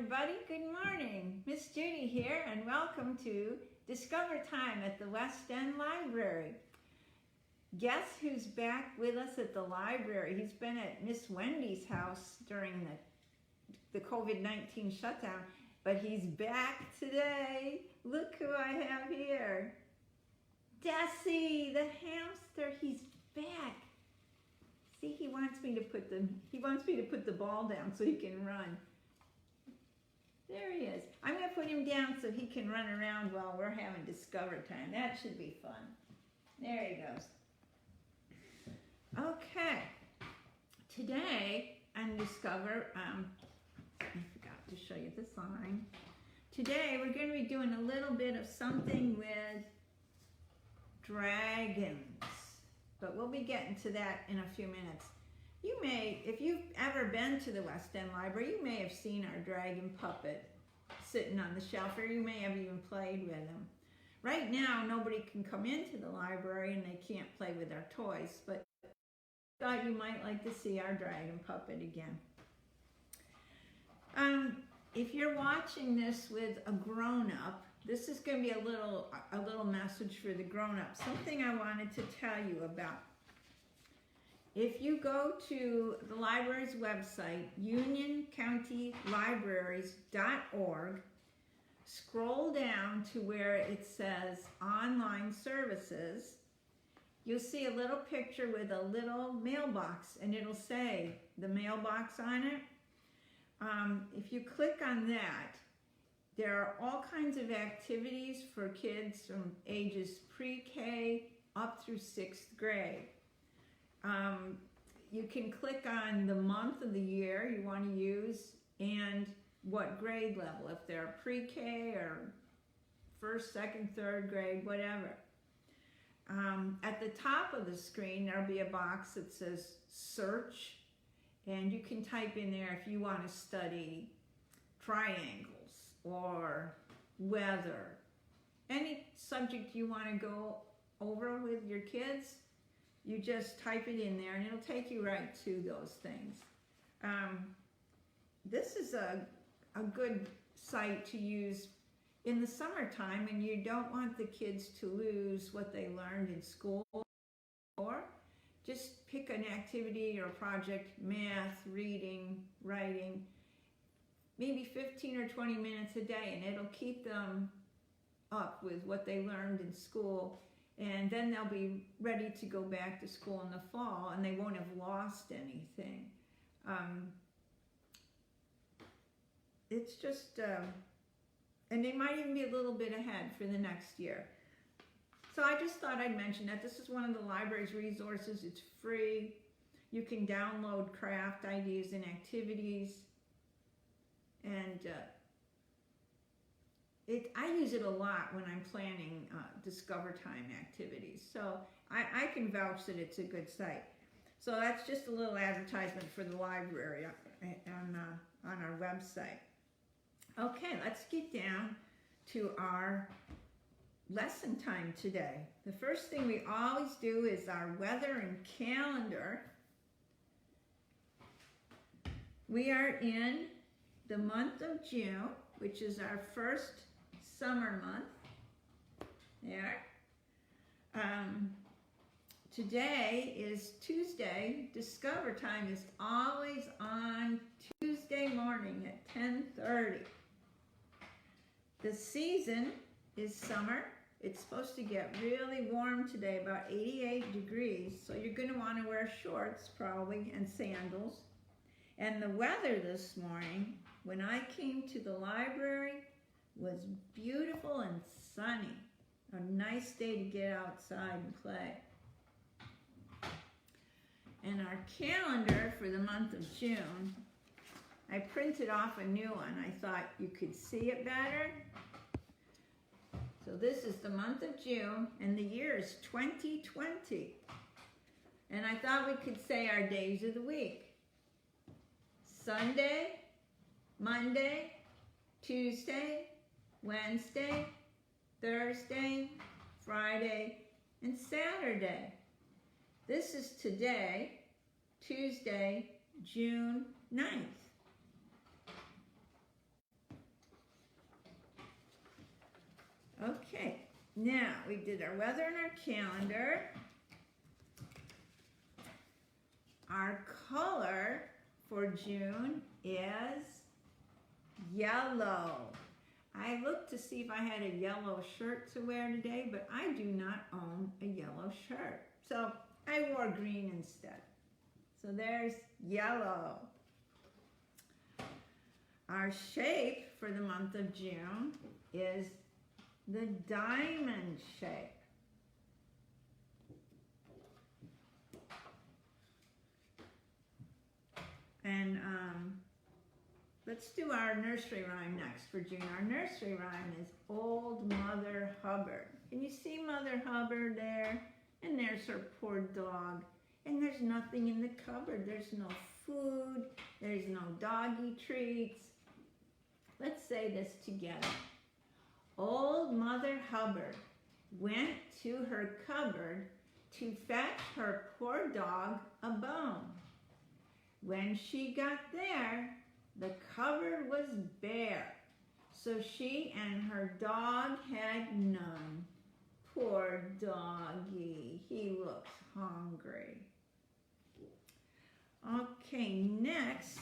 everybody. Good morning. Miss Judy here, and welcome to Discover Time at the West End Library. Guess who's back with us at the library? He's been at Miss Wendy's house during the COVID-19 shutdown, but he's back today. Look who I have here. Desi, the hamster. He's back. See, he wants me to put the ball down so he can run. There he is. I'm going to put him down so he can run around while we're having Discover Time. That should be fun. There he goes. Okay. Today on Discover, I forgot to show you the sign. Today we're going to be doing a little bit of something with dragons. But we'll be getting to that in a few minutes. You may, if you've ever been to the West End Library, you may have seen our dragon puppet sitting on the shelf, or you may have even played with him. Right now, nobody can come into the library and they can't play with our toys, but I thought you might like to see our dragon puppet again. If you're watching this with a grown-up, this is going to be a little message for the grown-up. Something I wanted to tell you about. If you go to the library's website, unioncountylibraries.org, scroll down to where it says Online Services, you'll see a little picture with a little mailbox, and it'll say the mailbox on it. If you click on that, there are all kinds of activities for kids from ages pre-K up through 6th grade. You can click on the month of the year you want to use and what grade level, if they're pre-K or 1st, 2nd, 3rd grade, whatever. At the top of the screen, there'll be a box that says Search, and you can type in there if you want to study triangles or weather, any subject you want to go over with your kids, you just type it in there and it'll take you right to those things. This is a good site to use in the summertime, and you don't want the kids to lose what they learned in school. Or just pick an activity or project, math, reading, writing, maybe 15 or 20 minutes a day, and it'll keep them up with what they learned in school, and then they'll be ready to go back to school in the fall, and they won't have lost anything. It's just, and they might even be a little bit ahead for the next year. So I just thought I'd mention that. This is one of the library's resources. It's free. You can download craft ideas and activities. And I use it a lot when I'm planning Discover Time activities. So I can vouch that it's a good site. So that's just a little advertisement for the library on our website. Okay, let's get down to our lesson time today. The first thing we always do is our weather and calendar. We are in the month of June, which is our first summer month. There. Today is Tuesday. Discover Time is always on Tuesday morning at 10:30. The season is summer. It's supposed to get really warm today, about 88 degrees. So you're going to want to wear shorts probably and sandals. And the weather this morning, when I came to the library, was beautiful and sunny. A nice day to get outside and play. And our calendar for the month of June, I printed off a new one. I thought you could see it better. So this is the month of June, and the year is 2020. And I thought we could say our days of the week. Sunday, Monday, Tuesday, Wednesday, Thursday, Friday, and Saturday. This is today, Tuesday, June 9th. Okay, now we did our weather and our calendar. Our color for June is yellow. I looked to see if I had a yellow shirt to wear today, but I do not own a yellow shirt. So I wore green instead. So there's yellow. Our shape for the month of June is the diamond shape. And let's do our nursery rhyme next for June. Our nursery rhyme is Old Mother Hubbard. Can you see Mother Hubbard there? And there's her poor dog. And there's nothing in the cupboard. There's no food. There's no doggy treats. Let's say this together. Old Mother Hubbard went to her cupboard to fetch her poor dog a bone. When she got there, the cupboard was bare, so she and her dog had none. Poor doggy, he looks hungry. Okay, next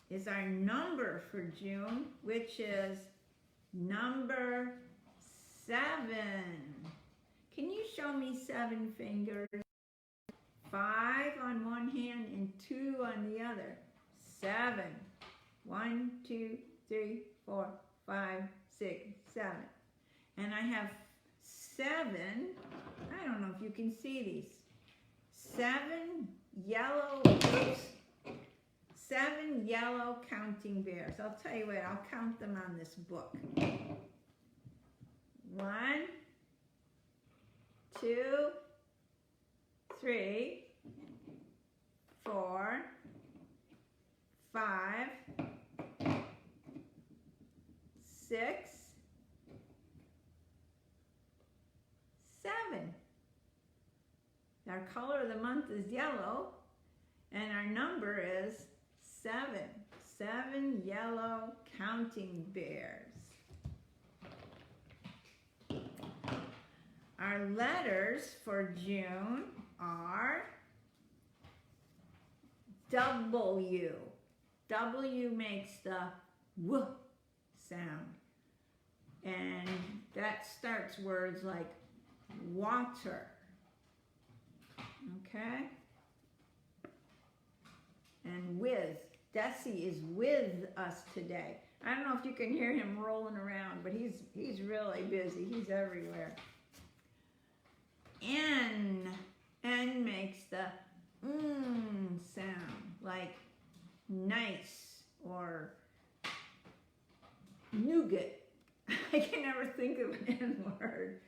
is our number for June, which is number 7. Can you show me 7 fingers? 5 on one hand and 2 on the other. 7. 1, 2, 3, 4, 5, 6, 7. And I have 7, I don't know if you can see these, 7 yellow, oops, 7 yellow counting bears. I'll tell you what, I'll count them on this book. 1, 2, 3, 4, 5, 6, 7. Our color of the month is yellow, and our number is 7. 7 yellow counting bears. Our letters for June are W. W makes the W sound. And that starts words like water. Okay? And with. Desi is with us today. I don't know if you can hear him rolling around, but he's really busy. He's everywhere. N. N makes the sound, like nice or nougat. I can never think of an N word,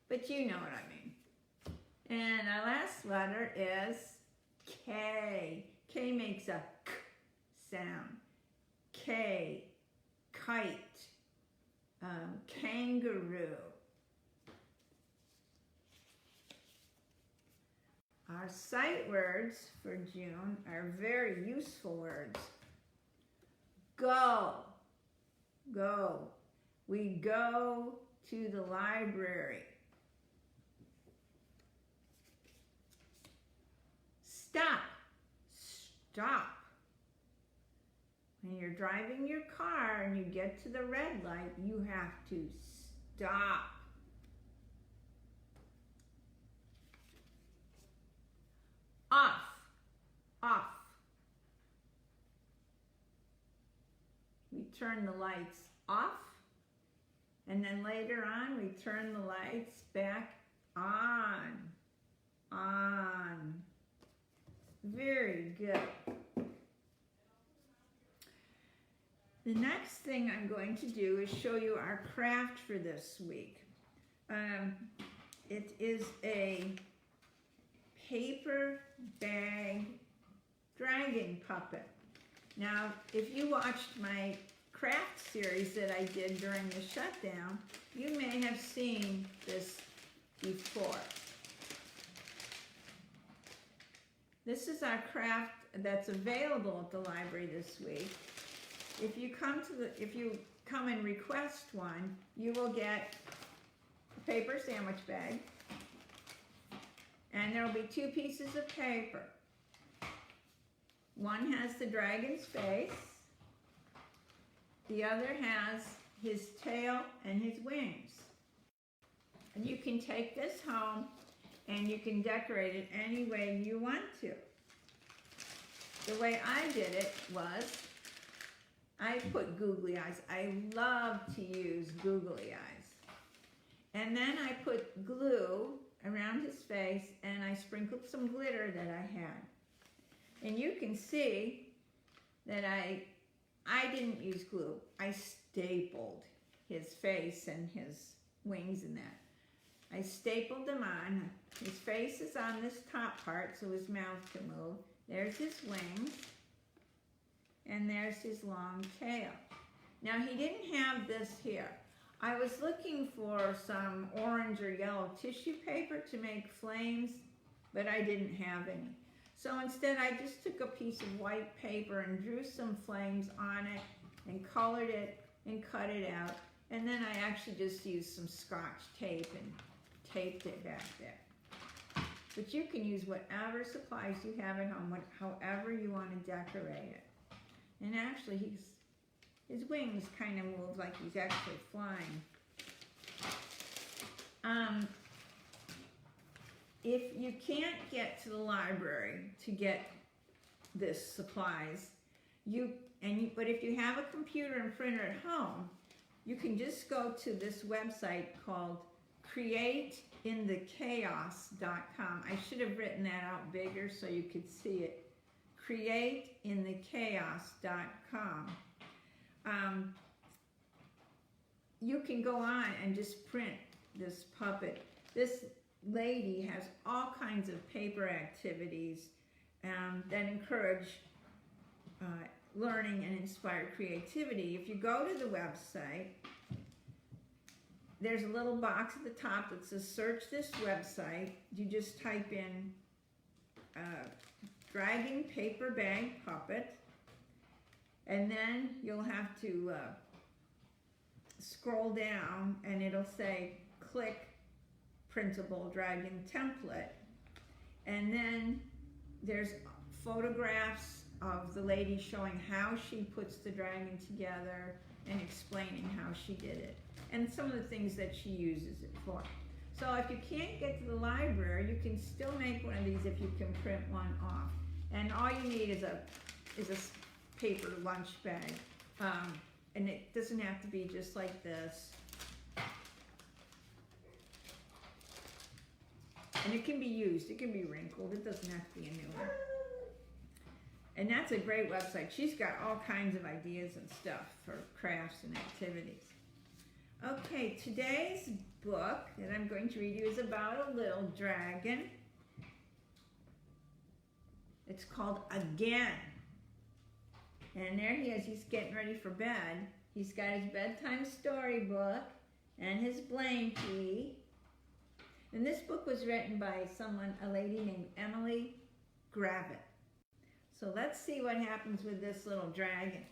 but you know what I mean. And our last letter is K. K makes a K sound. K, kite, kangaroo. Our sight words for June are very useful words. Go, go. We go to the library. Stop, stop. When you're driving your car and you get to the red light, you have to stop. Off, off. We turn the lights off, and then later on we turn the lights back on, on. Very good. The next thing I'm going to do is show you our craft for this week. It is a paper bag dragon puppet. Now, if you watched my craft series that I did during the shutdown, you may have seen this before. This is our craft that's available at the library this week. If you come and request one, you will get a paper sandwich bag, and there will be 2 pieces of paper. One has the dragon's face, the other has his tail and his wings. And you can take this home and you can decorate it any way you want to. The way I did it was, I put googly eyes. I love to use googly eyes. And then I put glue around his face and I sprinkled some glitter that I had. And you can see that I didn't use glue. I stapled his face and his wings and that. I stapled them on. His face is on this top part so his mouth can move. There's his wings. And there's his long tail. Now he didn't have this here. I was looking for some orange or yellow tissue paper to make flames, but I didn't have any. So instead I just took a piece of white paper and drew some flames on it and colored it and cut it out. And then I actually just used some Scotch tape and taped it back there. But you can use whatever supplies you have at home, however you want to decorate it. And actually his wings kind of move like he's actually flying. If you can't get to the library to get this supplies, but if you have a computer and printer at home, you can just go to this website called createinthechaos.com. I should have written that out bigger so you could see it. createinthechaos.com. You can go on and just print this puppet. This lady has all kinds of paper activities that encourage learning and inspire creativity. If you go to the website, there's a little box at the top that says search this website. You just type in dragon paper bag puppet, and then you'll have to scroll down and it'll say click printable dragon template, and then there's photographs of the lady showing how she puts the dragon together and explaining how she did it and some of the things that she uses it for. So if you can't get to the library, you can still make one of these if you can print one off. And all you need is a paper lunch bag. And it doesn't have to be just like this. And it can be used, it can be wrinkled, it doesn't have to be a new one. And that's a great website. She's got all kinds of ideas and stuff for crafts and activities. Okay, today's book that I'm going to read you is about a little dragon. It's called Again. And there he is, he's getting ready for bed. He's got his bedtime storybook and his blankie. And this book was written by a lady named Emily Gravitt. So let's see what happens with this little dragon.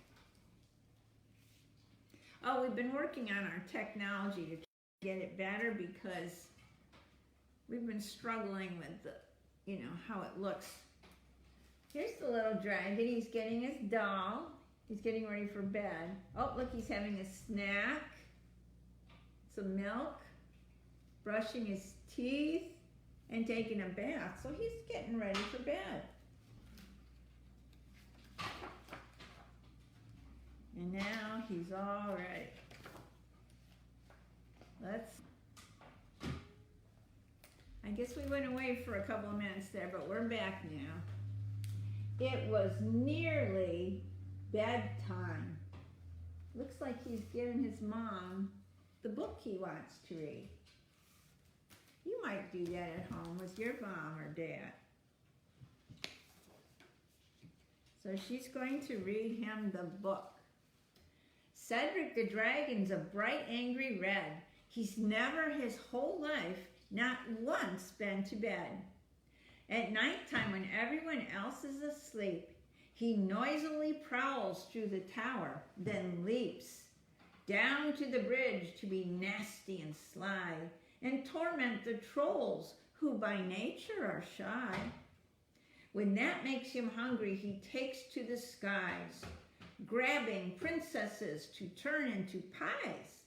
Oh, we've been working on our technology to get it better because we've been struggling with how it looks. Here's the little dragon. He's getting his doll. He's getting ready for bed. Oh, look, he's having a snack, some milk, brushing his teeth, and taking a bath. So he's getting ready for bed. And now he's all ready. I guess we went away for a couple of minutes there, but we're back now. It was nearly bedtime. Looks like he's giving his mom the book he wants to read. You might do that at home with your mom or dad. So she's going to read him the book. Cedric the Dragons, a bright, angry red. He's never his whole life, not once, been to bed. At nighttime, when everyone else is asleep, he noisily prowls through the tower, then leaps down to the bridge to be nasty and sly, and torment the trolls who by nature are shy. When that makes him hungry, he takes to the skies, grabbing princesses to turn into pies,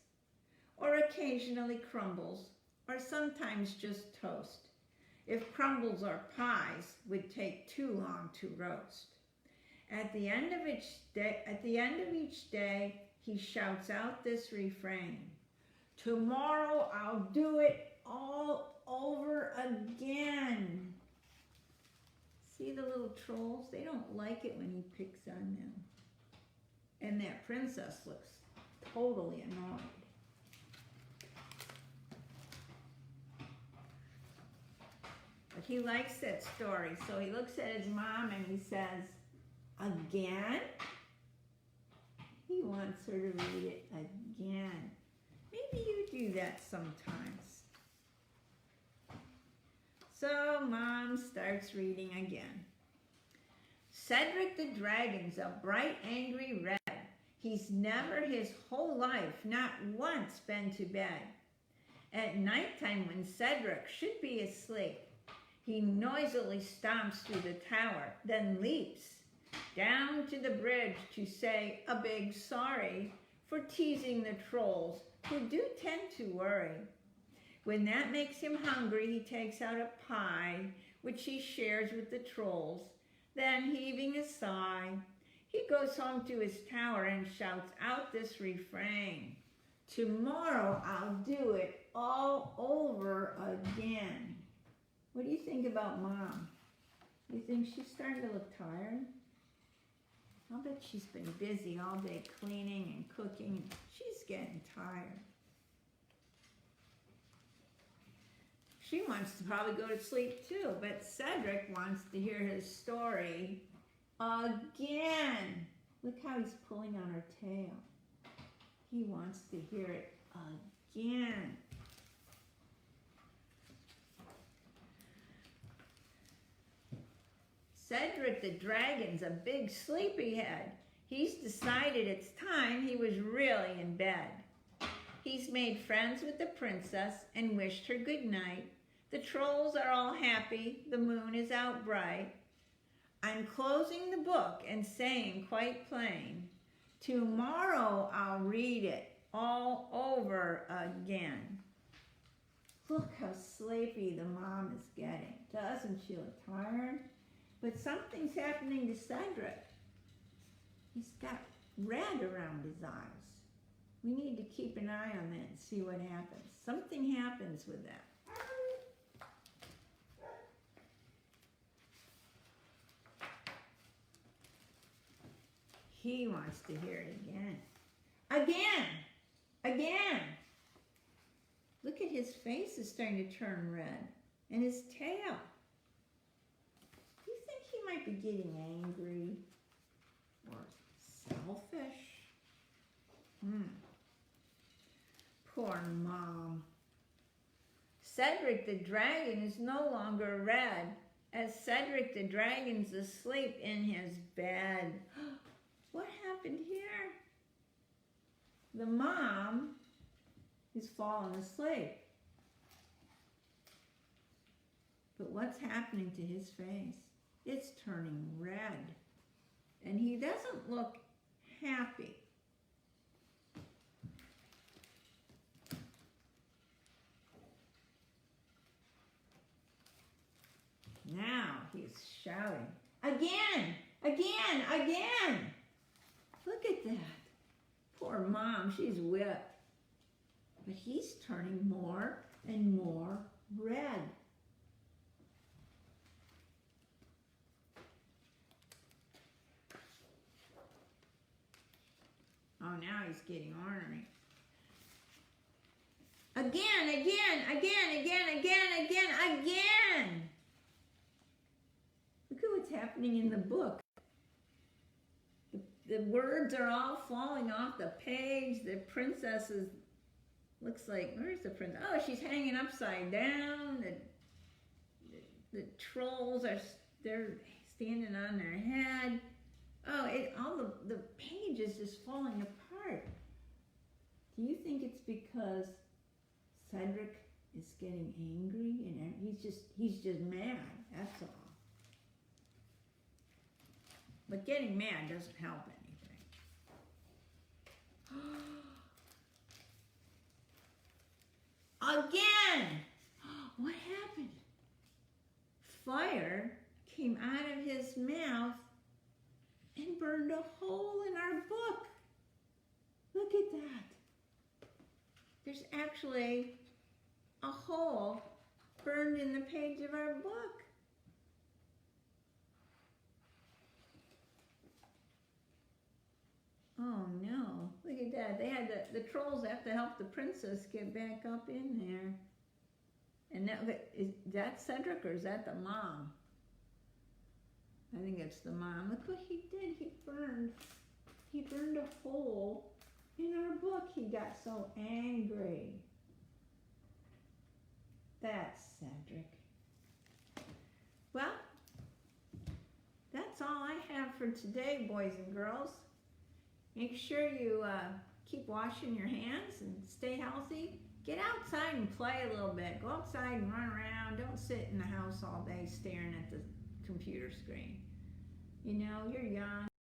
or occasionally crumbles, or sometimes just toast, if crumbles or pies would take too long to roast. At the end of each day, he shouts out this refrain, tomorrow I'll do it all over again. See the little trolls? They don't like it when he picks on them. And that princess looks totally annoyed. But he likes that story, so he looks at his mom and he says, again? He wants her to read it again. Maybe you do that sometimes. So Mom starts reading again. Cedric the Dragons, a bright, angry red. He's never his whole life, not once, been to bed. At nighttime when Cedric should be asleep, he noisily stomps through the tower, then leaps down to the bridge to say a big sorry for teasing the trolls who do tend to worry. When that makes him hungry, he takes out a pie, which he shares with the trolls. Then, heaving a sigh, he goes home to his tower and shouts out this refrain, tomorrow I'll do it all over again. What do you think about Mom? Do you think she's starting to look tired? I'll bet she's been busy all day cleaning and cooking. She's getting tired. She wants to probably go to sleep too, but Cedric wants to hear his story again. Look how he's pulling on her tail. He wants to hear it again. Cedric the Dragon's a big sleepyhead. He's decided it's time he was really in bed. He's made friends with the princess and wished her good night. The trolls are all happy, the moon is out bright. I'm closing the book and saying quite plain, tomorrow I'll read it all over again. Look how sleepy the mom is getting. Doesn't she look tired? But something's happening to Cedric. He's got red around his eyes. We need to keep an eye on that and see what happens. Something happens with that. He wants to hear it again. Again! Again! Look at his face is starting to turn red. And his tail. Do you think he might be getting angry? Or selfish? Poor Mom. Cedric the Dragon is no longer red, as Cedric the Dragon's asleep in his bed. What happened here? The mom is fallen asleep. But what's happening to his face? It's turning red. And he doesn't look happy. Now he's shouting, again, again, again. Look at that. Poor Mom, she's whipped. But he's turning more and more red. Oh, now he's getting ornery. Again, again, again, again, again, again, again. Look at what's happening in the book. The words are all falling off the page. The princess is, looks like, where's the princess? Oh, she's hanging upside down. The trolls are, they're standing on their head. Oh, all the page is just falling apart. Do you think it's because Cedric is getting angry and he's just mad, that's all. But getting mad doesn't help anything. Again! What happened? Fire came out of his mouth and burned a hole in our book. Look at that. There's actually a hole burned in the page of our book. Oh no, look at that. They had the trolls have to help the princess get back up in there. And now, is that Cedric or is that the mom? I think it's the mom. Look what he did. He burned a hole in our book. He got so angry. That's Cedric. Well, that's all I have for today, boys and girls. Make sure you keep washing your hands and stay healthy. Get outside and play a little bit. Go outside and run around. Don't sit in the house all day staring at the computer screen. You know, you're young.